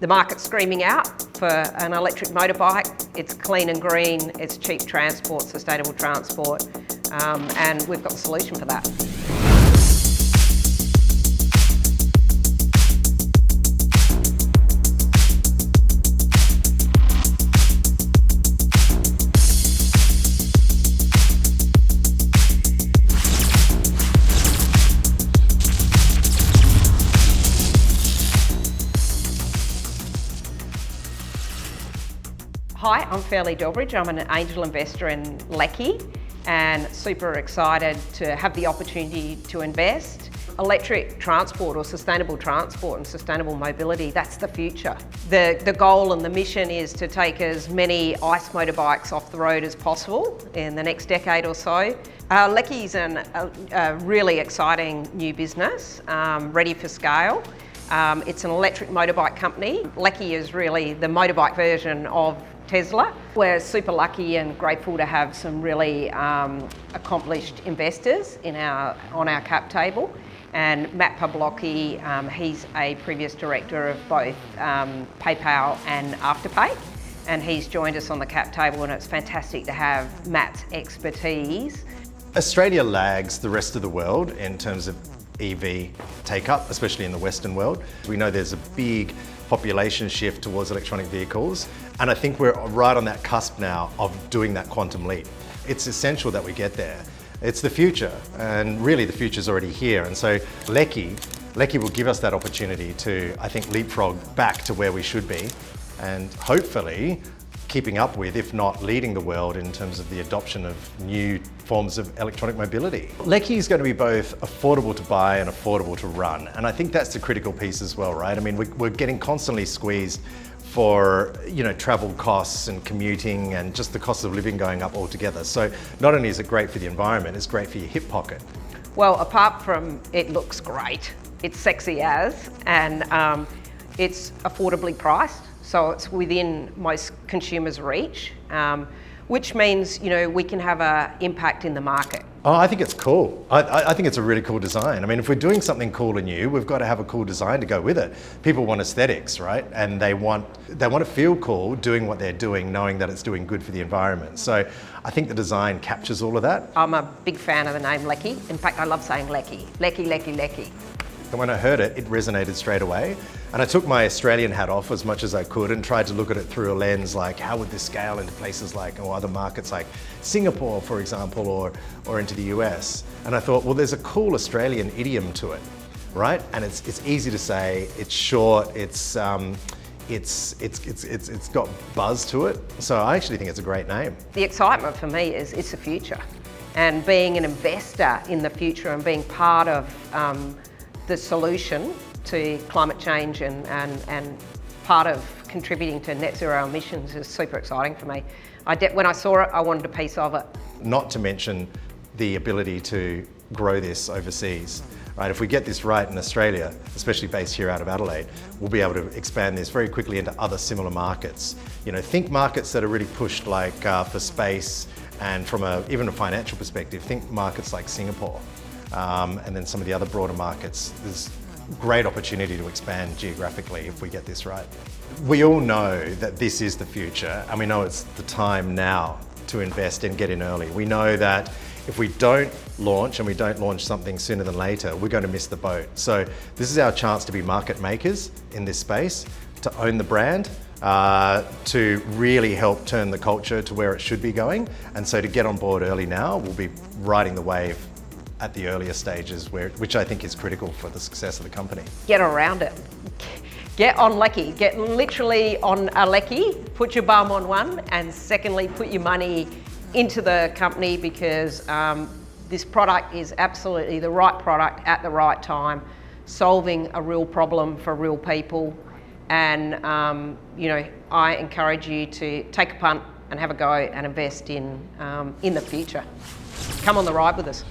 The market's screaming out for an electric motorbike. It's clean and green, it's cheap transport, sustainable transport, and we've got a solution for that. Hi, I'm Fairleigh Delbridge. I'm an angel investor in LEKI and super excited to have the opportunity to invest. Electric transport or sustainable transport and sustainable mobility, that's the future. The goal and the mission is to take as many ICE motorbikes off the road as possible in the next decade or so. LEKI is a really exciting new business, ready for scale. It's an electric motorbike company. LEKI is really the motorbike version of Tesla. We're super lucky and grateful to have some really accomplished investors on our cap table. And Matt Pawlowski, he's a previous director of both PayPal and Afterpay, and he's joined us on the cap table, and it's fantastic to have Matt's expertise. Australia lags the rest of the world in terms of EV take-up, especially in the Western world. We know there's a big population shift towards electronic vehicles, and I think we're right on that cusp now of doing that quantum leap. It's essential that we get there. It's the future, and really the future's already here, and so LEKI will give us that opportunity to, I think, leapfrog back to where we should be, and hopefully keeping up with, if not leading the world in terms of the adoption of new forms of electronic mobility. LEKI is going to be both affordable to buy and affordable to run, and I think that's the critical piece as well, right? I mean, we're getting constantly squeezed for travel costs and commuting and just the cost of living going up altogether. So not only is it great for the environment, it's great for your hip pocket. Well, apart from it looks great, it's sexy as, and it's affordably priced. So it's within most consumers' reach, which means we can have an impact in the market. Oh, I think it's cool. I think it's a really cool design. I mean, if we're doing something cool and new, we've got to have a cool design to go with it. People want aesthetics, right? And they want to feel cool doing what they're doing, knowing that it's doing good for the environment. So I think the design captures all of that. I'm a big fan of the name LEKI. In fact, I love saying LEKI. LEKI, LEKI, LEKI. And when I heard it, it resonated straight away. And I took my Australian hat off as much as I could and tried to look at it through a lens like, how would this scale into places like, or other markets like Singapore, for example, or into the US. And I thought, well, there's a cool Australian idiom to it, right? And it's easy to say, it's short, it's got buzz to it. So I actually think it's a great name. The excitement for me is it's the future. And being an investor in the future and being part of the solution to climate change and part of contributing to net zero emissions is super exciting for me. When I saw it, I wanted a piece of it. Not to mention the ability to grow this overseas. Right, if we get this right in Australia, especially based here out of Adelaide, we'll be able to expand this very quickly into other similar markets. Think markets that are really pushed like for space, and from even a financial perspective, think markets like Singapore. And then some of the other broader markets. There's great opportunity to expand geographically if we get this right. We all know that this is the future, and we know it's the time now to invest and get in early. We know that if we don't launch, and we don't launch something sooner than later, we're going to miss the boat. So this is our chance to be market makers in this space, to own the brand, to really help turn the culture to where it should be going. And so to get on board early now, we'll be riding the wave at the earlier stages, which I think is critical for the success of the company. Get around it. Get on LEKI. Get literally on a LEKI. Put your bum on one, and secondly, put your money into the company, because this product is absolutely the right product at the right time, solving a real problem for real people. And I encourage you to take a punt and have a go and invest in the future. Come on the ride with us.